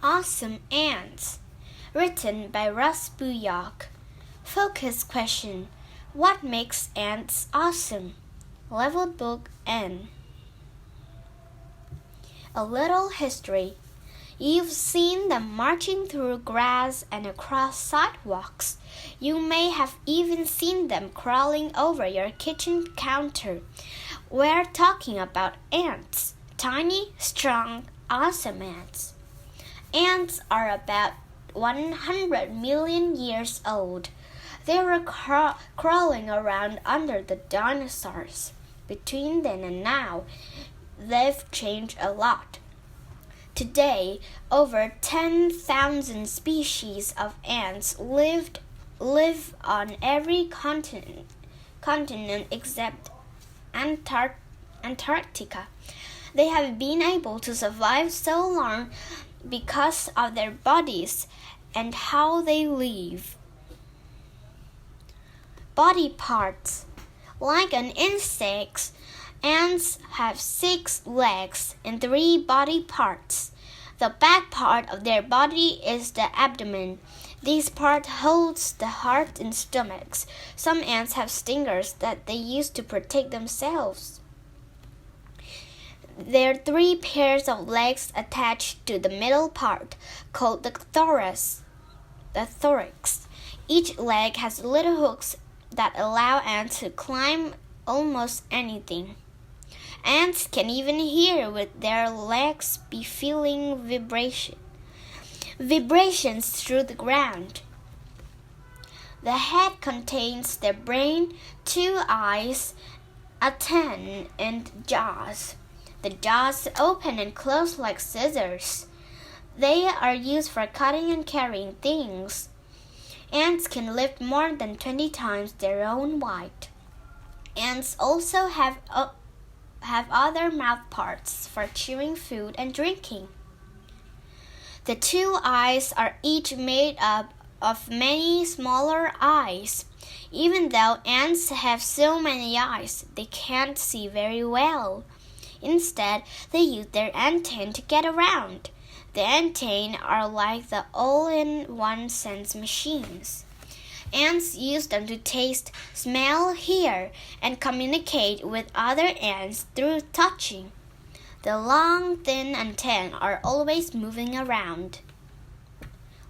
Awesome Ants, written by Russ Buyok. Focus question: what makes ants awesome? Level Book N. A little history. You've seen them marching through grass and across sidewalks. You may have even seen them crawling over your kitchen counter. We're talking about ants. Tiny, strong, awesome ants. Ants are about 100 million years old. They were crawling around under the dinosaurs. Between then and now, they've changed a lot. Today, over 10,000 species of ants live on every continent except Antarctica. They have been able to survive so long because of their bodies and how they live. Body parts. Like an insect, ants have 6 legs and 3 body parts. The back part of their body is the abdomen. This part holds the heart and stomachs. Some ants have stingers that they use to protect themselves. There are 3 pairs of legs attached to the middle part, called the thorax. Each leg has little hooks that allow ants to climb almost anything. Ants can even hear with their legs by feeling vibrations through the ground. The head contains their brain, 2 eyes, a tongue, and jaws. The jaws open and close like scissors. They are used for cutting and carrying things. Ants can lift more than 20 times their own weight. Ants also have other mouth parts for chewing food and drinking. The 2 eyes are each made up of many smaller eyes. Even though ants have so many eyes, they can't see very well. Instead, they use their antennae to get around. The antennae are like the all-in-one sense machines. Ants use them to taste, smell, hear, and communicate with other ants through touching. The long, thin antennae are always moving around.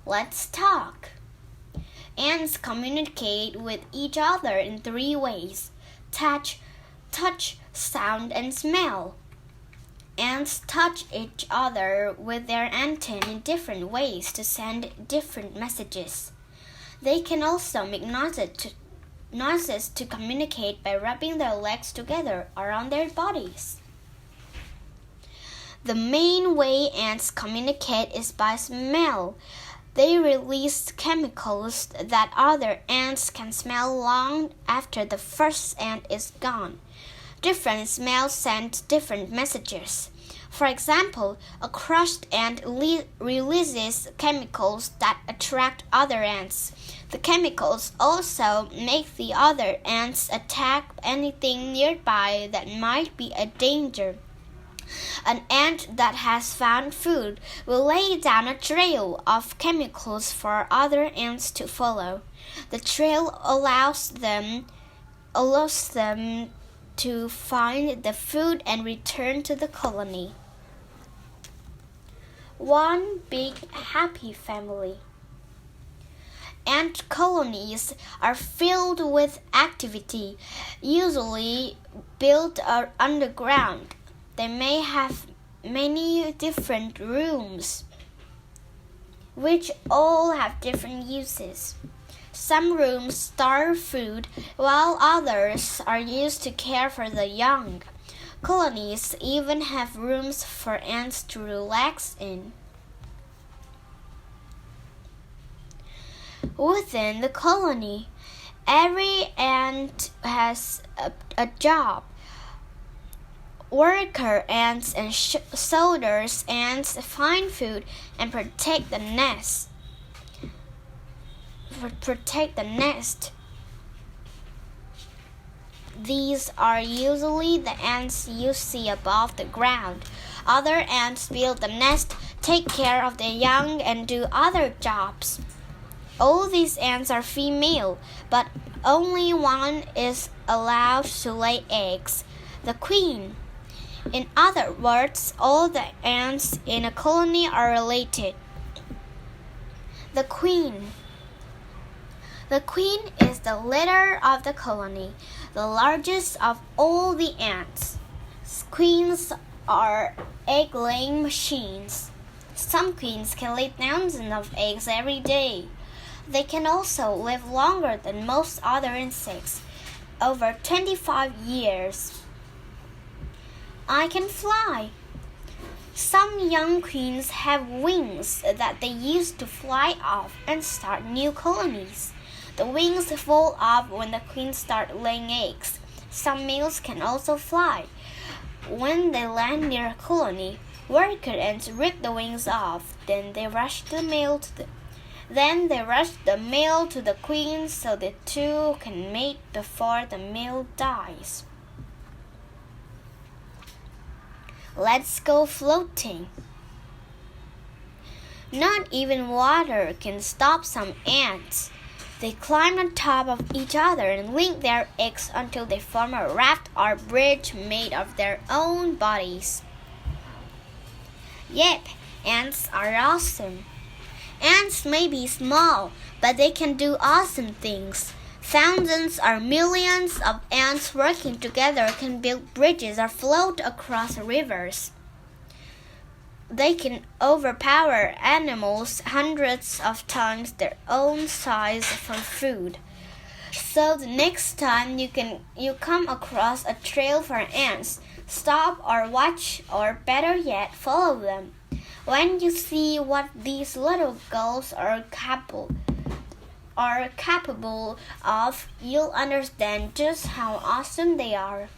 Let's talk. Ants communicate with each other in 3 ways: touch, sound, and smell. Ants touch each other with their antennae in different ways to send different messages. They can also make noises to communicate by rubbing their legs together around their bodies. The main way ants communicate is by smell. They release chemicals that other ants can smell long after the first ant is gone. Different smells send different messages. For example, a crushed ant releases chemicals that attract other ants. The chemicals also make the other ants attack anything nearby that might be a danger. An ant that has found food will lay down a trail of chemicals for other ants to follow. The trail allows them to find the food and return to the colony. One big happy family. Ant colonies are filled with activity, usually built underground. They may have many different rooms, which all have different uses. Some rooms store food, while others are used to care for the young. Colonies even have rooms for ants to relax in. Within the colony, every ant has a job. Worker ants and soldiers ants find food and protect the nest. These are usually the ants you see above the ground. Other ants build the nest, take care of the young, and do other jobs. All these ants are female, but only one is allowed to lay eggs, the queen. In other words, all the ants in a colony are related. The queen. The queen is the leader of the colony, the largest of all the ants. Queens are egg-laying machines. Some queens can lay thousands of eggs every day. They can also live longer than most other insects, over 25 years. I can fly. Some young queens have wings that they use to fly off and start new colonies. The wings fall off when the queens start laying eggs. Some males can also fly. When they land near a colony, worker ants rip the wings off. Then they rush the male to the queen so the two can mate before the male dies. Let's go floating. Not even water can stop some ants. They climb on top of each other and link their eggs until they form a raft or bridge made of their own bodies. Yep, ants are awesome. Ants may be small, but they can do awesome things. Thousands or millions of ants working together can build bridges or float across rivers. They can overpower animals hundreds of times their own size for food. So the next time you come across a trail for ants, stop or watch, or better yet, follow them. When you see what these little girls are capable of, you'll understand just how awesome they are.